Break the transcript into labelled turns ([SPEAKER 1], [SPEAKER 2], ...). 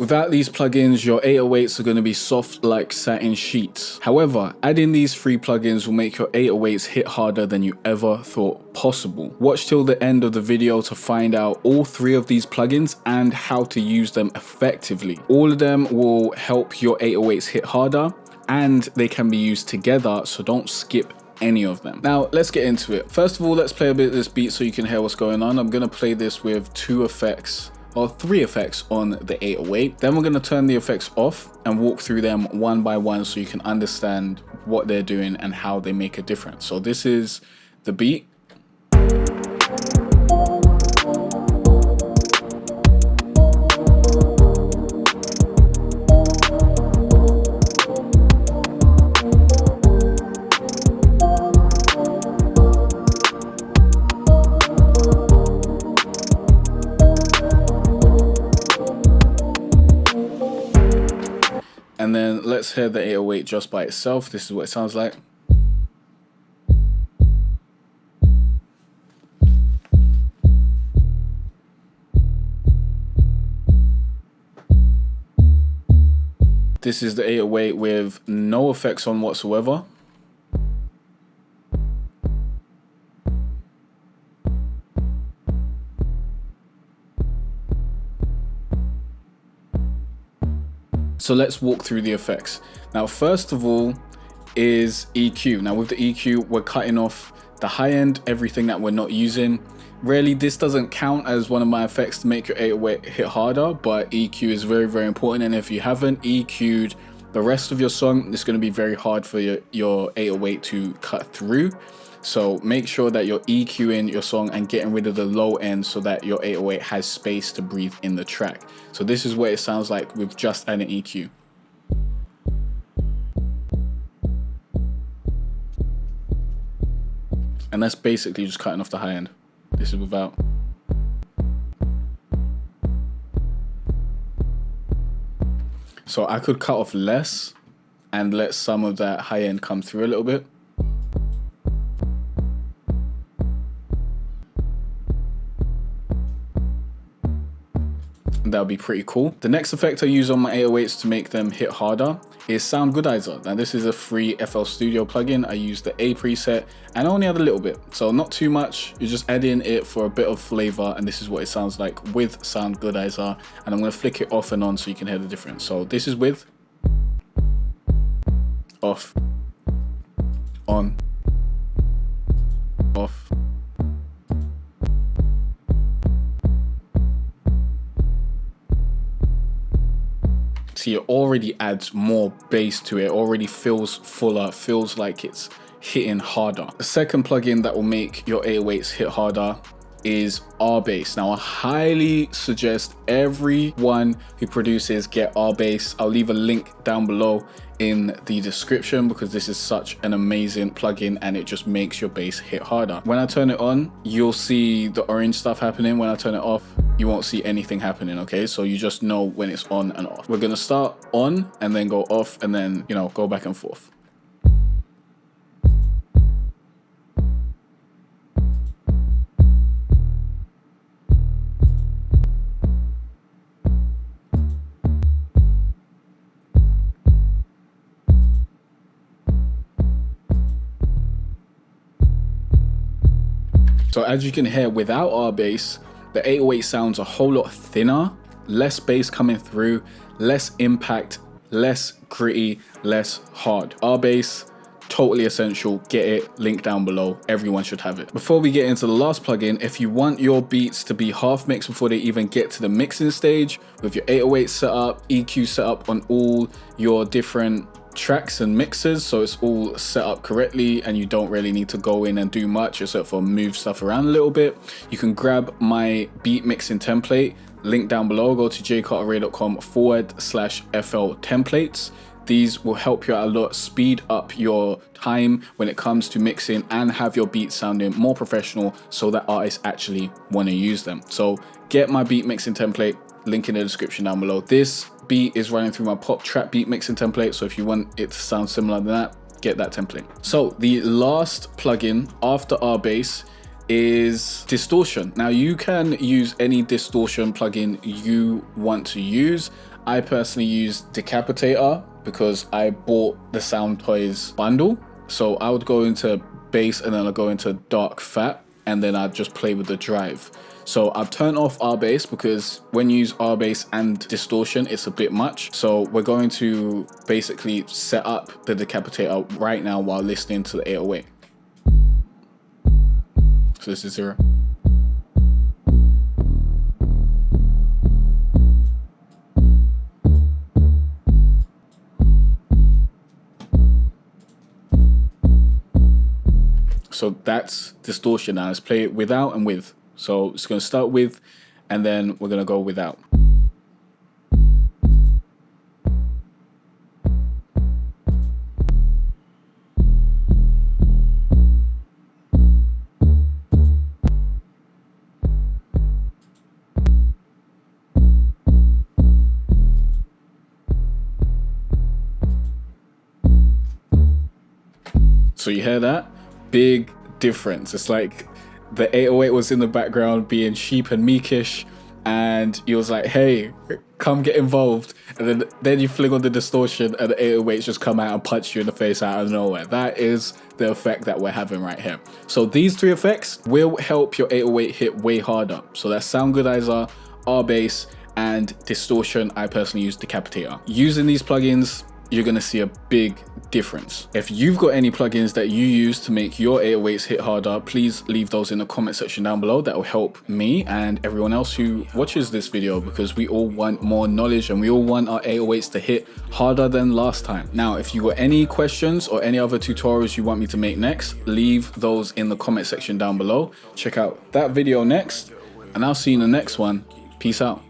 [SPEAKER 1] Without these plugins, your 808s are going to be soft like satin sheets. However, adding these 3 plugins will make your 808s hit harder than you ever thought possible. Watch till the end of the video to find out all 3 of these plugins and how to use them effectively. All of them will help your 808s hit harder, and they can be used together, so don't skip any of them. Now let's get into it. First of all, let's play a bit of this beat so you can hear what's going on. I'm going to play this with 2 effects or 3 effects on the 808. Then we're going to turn the effects off and walk through them one by one so you can understand what they're doing and how they make a difference. So this is the beat. And then let's hear the 808 just by itself. This is what it sounds like. This is the 808 with no effects on whatsoever. So let's walk through the effects. Now, first of all is EQ. Now with the EQ, we're cutting off the high end, everything that we're not using. Really, this doesn't count as one of my effects to make your 808 hit harder, but EQ is very, very important. And if you haven't EQ'd the rest of your song, it's going to be very hard for your 808 to cut through. So make sure that you're EQing your song and getting rid of the low end so that your 808 has space to breathe in the track. So this is what it sounds like with just adding EQ. And that's basically just cutting off the high end. This is without. So I could cut off less and let some of that high end come through a little bit. That would be pretty cool. The next effect I use on my 808s to make them hit harder is Sound Goodizer. Now this is a free FL Studio plugin. I use the A preset and I only add a little bit, so not too much. You're just adding it for a bit of flavor, and this is what it sounds like with Sound Goodizer. And I'm going to flick it off and on so you can hear the difference. So this is with, off, on, off. It already adds more bass to it, already feels fuller, feels like it's hitting harder. The second plugin that will make your 808s hit harder is R-Bass. Now I highly suggest everyone who produces get R-Bass. I'll leave a link down below in the description because this is such an amazing plugin and it just makes your bass hit harder. When I turn it on, you'll see the orange stuff happening. When I turn it off, you won't see anything happening, okay? So you just know when it's on and off. We're gonna start on and then go off and then, you know, go back and forth. So as you can hear, without R-Bass, the 808 sounds a whole lot thinner, less bass coming through, less impact, less gritty, less hard. R-Bass, totally essential. Get it, link down below. Everyone should have it. Before we get into the last plugin, if you want your beats to be half mixed before they even get to the mixing stage, with your 808 set up, EQ set up on all your different tracks and mixes, so it's all set up correctly and you don't really need to go in and do much except for move stuff around a little bit, you can grab my beat mixing template, link down below. Go to jcarterray.com/FL templates. These will help you out a lot, speed up your time when it comes to mixing and have your beats sounding more professional so that artists actually want to use them. So get my beat mixing template, link in the description down below. This beat is running through my pop trap beat mixing template, so if you want it to sound similar to that, get that template. So the last plugin after R-Bass is distortion. Now you can use any distortion plugin you want to use. I personally use Decapitator because I bought the Sound Toys bundle. So I would go into bass and then I'll go into dark fat and then I'd just play with the drive. So I've turned off R bass because when you use R bass and distortion, it's a bit much. So we're going to basically set up the Decapitator right now while listening to the 808. So this is 0. So that's distortion. Now let's play it without and with. So it's going to start with, and then we're going to go without. So you hear that? Big difference. It's like the 808 was in the background being sheep and meekish, and he was like, hey, come get involved. And then you fling on the distortion and the 808s just come out and punch you in the face out of nowhere. That is the effect that we're having right here. So these three effects will help your 808 hit way harder. So that's Sound Goodizer, R bass, and distortion. I personally use Decapitator. Using these plugins, you're gonna see a big difference. If you've got any plugins that you use to make your 808s hit harder, please leave those in the comment section down below. That will help me and everyone else who watches this video, because we all want more knowledge and we all want our 808s to hit harder than last time. Now, if you got any questions or any other tutorials you want me to make next, leave those in the comment section down below. Check out that video next, and I'll see you in the next one. Peace out.